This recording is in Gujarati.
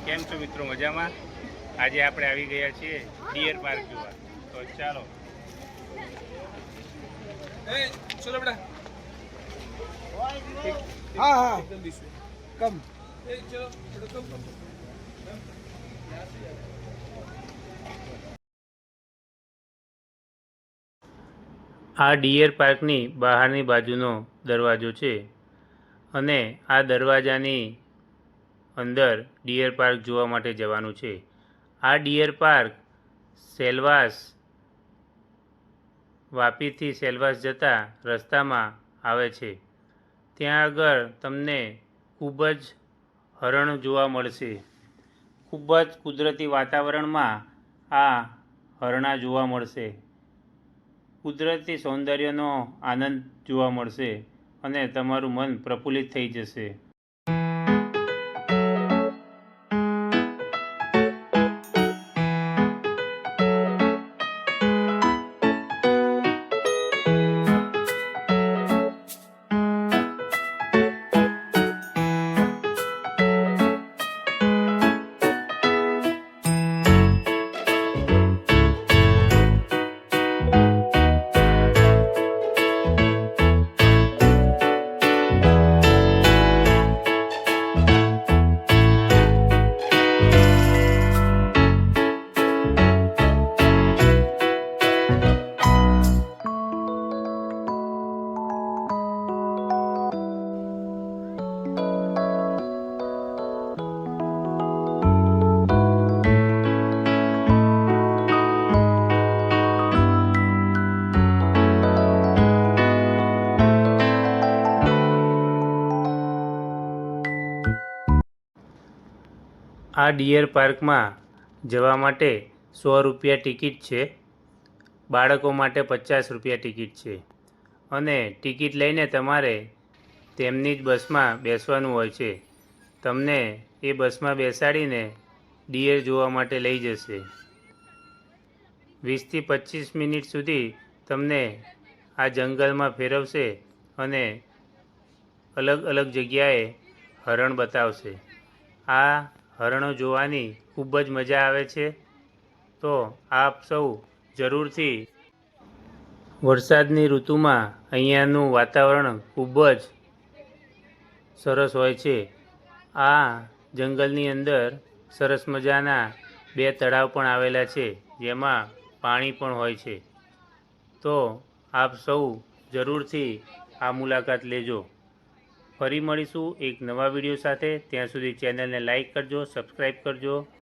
કેમ છો મિત્રો? મજામાં? આજે આપણે આવી ગયા છીએ ડિયર પાર્ક જોવા. તો ચાલો. चलो बेटा हाँ हाँ एकदम बीच में कम चलो बेटा कम આ ડિયર પાર્કની બહારની બાજુનો દરવાજો છે અને આ દરવાજાની અંદર ડિયર પાર્ક જોવા માટે જવાનું છે. આ ડિયર પાર્ક સેલવાસ વાપીથી સેલવાસ જતા રસ્તામાં આવે છે. ત્યાં આગળ તમને ખૂબ જ હરણ જોવા મળશે. ખૂબ જ કુદરતી વાતાવરણમાં આ હરણા જોવા મળશે. કુદરતી સૌંદર્યનો આનંદ જોવા મળશે અને તમારું મન પ્રફુલ્લિત થઈ જશે. આ ડિયર પાર્કમાં જવા માટે 100 રૂપિયા ટિકિટ છે. બાળકો માટે 50 રૂપિયા ટિકિટ છે અને ટિકિટ લઈને તમારે તેમની જ બસમાં બેસવાનું હોય છે. તમને એ બસમાં બેસાડીને ડિયર જોવા માટે લઈ જશે. 20 થી 25 મિનિટ સુધી તમને આ જંગલમાં ફેરવશે અને અલગ અલગ જગ્યાએ હરણ બતાવશે. આ હરણો જોવાની ખૂબ જ મજા આવે છે. તો આપ સૌ જરૂરથી વરસાદની ઋતુમાં અહીંયાનું વાતાવરણ ખૂબ જ સરસ હોય છે. આ જંગલની અંદર સરસ મજાના 2 તળાવ પણ આવેલા છે જેમાં પાણી પણ હોય છે. તો આપ સૌ જરૂરથી આ મુલાકાત લેજો. ફરી મળીશું એક નવા વિડીયો સાથે. ત્યાં સુધી ચેનલને લાઈક કરજો, સબસ્ક્રાઈબ કરજો.